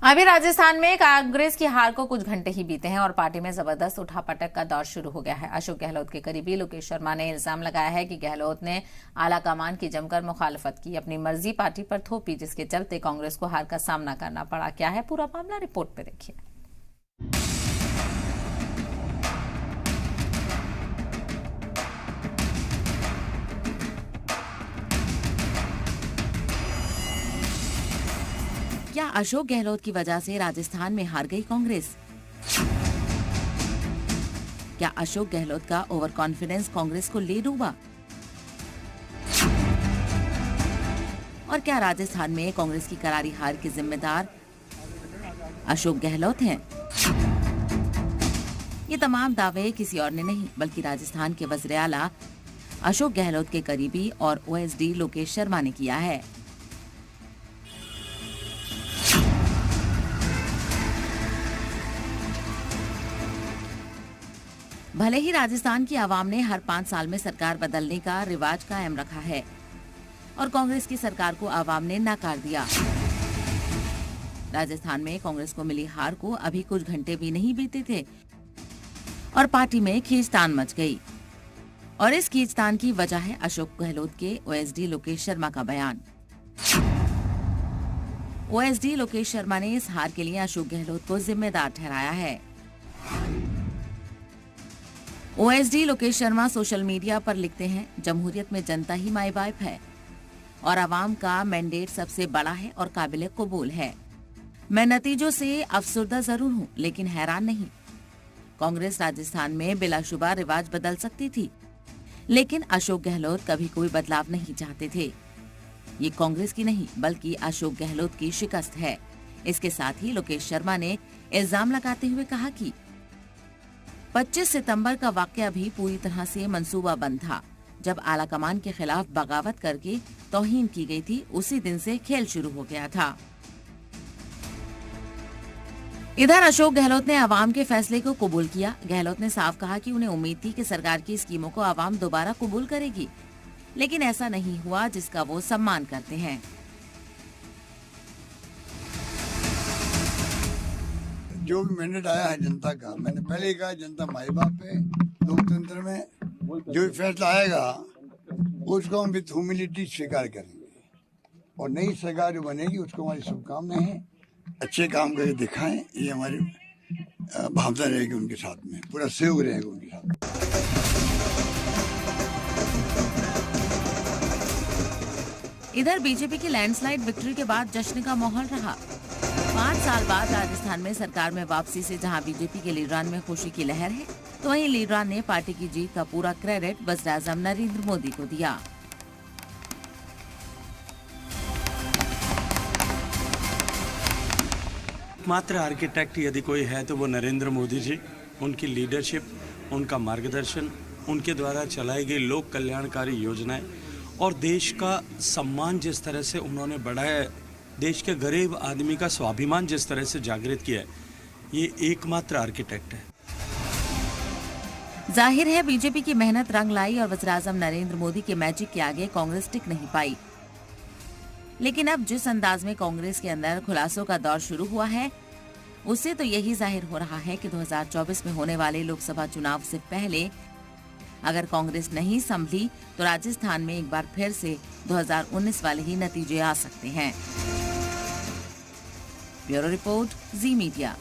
अभी राजस्थान में कांग्रेस की हार को कुछ घंटे ही बीते हैं और पार्टी में जबरदस्त उठापटक का दौर शुरू हो गया है। अशोक गहलोत के करीबी लोकेश शर्मा ने इल्जाम लगाया है कि गहलोत ने आलाकमान की जमकर मुखालफत की, अपनी मर्जी पार्टी पर थोपी, जिसके चलते कांग्रेस को हार का सामना करना पड़ा। क्या है पूरा मामला, रिपोर्ट पे देखिए। क्या अशोक गहलोत की वजह से राजस्थान में हार गई कांग्रेस? क्या अशोक गहलोत का ओवर कॉन्फिडेंस कांग्रेस को ले डूबा? और क्या राजस्थान में कांग्रेस की करारी हार के जिम्मेदार अशोक गहलोत हैं? ये तमाम दावे किसी और ने नहीं बल्कि राजस्थान के वज़ीर आला अशोक गहलोत के करीबी और ओएसडी लोकेश शर्मा ने किया है। भले ही राजस्थान की आवाम ने हर 5 साल में सरकार बदलने का रिवाज कायम रखा है और कांग्रेस की सरकार को आवाम ने नकार दिया। राजस्थान में कांग्रेस को मिली हार को अभी कुछ घंटे भी नहीं बीते थे और पार्टी में खींचतान मच गई। और इस खींचतान की वजह है अशोक गहलोत के ओएसडी लोकेश शर्मा का बयान। ओएसडी लोकेश शर्मा ने इस हार के लिए अशोक गहलोत को जिम्मेदार ठहराया है। OSD Lokesh Sharma social media पर लिखते हैं, जमहूरियत में जनता ही माई बाप है और आवाम का मैंडेट सबसे बड़ा है और काबिल कबूल है। मैं नतीजों से अफसरदा जरूर हूँ लेकिन हैरान नहीं। कांग्रेस राजस्थान में बिलाशुबा रिवाज बदल सकती थी लेकिन अशोक गहलोत कभी कोई बदलाव नहीं चाहते थे। ये कांग्रेस की नहीं बल्कि अशोक गहलोत की शिकस्त है। इसके साथ ही लोकेश शर्मा ने इल्जाम लगाते हुए कहा कि 25 सितंबर का वाकया भी पूरी तरह से मंसूबाबंद था। जब आलाकमान के खिलाफ बगावत करके तौहीन की गई थी, उसी दिन से खेल शुरू हो गया था। इधर अशोक गहलोत ने आवाम के फैसले को कबूल किया। गहलोत ने साफ कहा कि उन्हें उम्मीद थी कि सरकार की स्कीमों को आवाम दोबारा कबूल करेगी, लेकिन ऐसा नहीं हुआ जिसका वो सम्मान करते हैं। जो भी मैंडेट आया है जनता का, मैंने पहले ही कहा जनता माई बाप है। लोकतंत्र में जो भी फैसला आएगा उसको हम विद ह्यूमिलिटी स्वीकार करेंगे और नई सरकार जो बनेगी उसको हमारी शुभकामनाएं हैं। अच्छे काम करके दिखाएं, ये हमारी भावना रहेगी उनके साथ में, पूरा सहयोग रहेगा उनके साथ में। इधर बीजेपी की लैंडस्लाइड विक्ट्री के बाद जश्न का माहौल रहा। 5 साल बाद राजस्थान में सरकार में वापसी से जहां बीजेपी के लीडरान में खुशी की लहर है, तो वहीं लीडरान ने पार्टी की जीत का पूरा क्रेडिट वज़ीर आज़म नरेंद्र मोदी को दिया। मात्र आर्किटेक्ट यदि कोई है तो वो नरेंद्र मोदी जी। उनकी लीडरशिप, उनका मार्गदर्शन, उनके द्वारा चलाई गई लोक कल्याणकारी योजनाएं और देश का सम्मान जिस तरह से उन्होंने बढ़ाया है, देश के गरीब आदमी का स्वाभिमान जिस तरह से जागृत किया है, ये एकमात्र आर्किटेक्ट है। जाहिर है बीजेपी की मेहनत रंग लाई और वज़ीर आज़म नरेंद्र मोदी के मैजिक के आगे कांग्रेस टिक नहीं पाई। लेकिन अब जिस अंदाज में कांग्रेस के अंदर खुलासों का दौर शुरू हुआ है, उससे तो यही जाहिर हो रहा है कि 2024 में होने वाले लोकसभा चुनाव से पहले अगर कांग्रेस नहीं संभली तो राजस्थान में एक बार फिर से 2019 वाले ही नतीजे आ सकते हैं। ब्यूरो रिपोर्ट, जी मीडिया।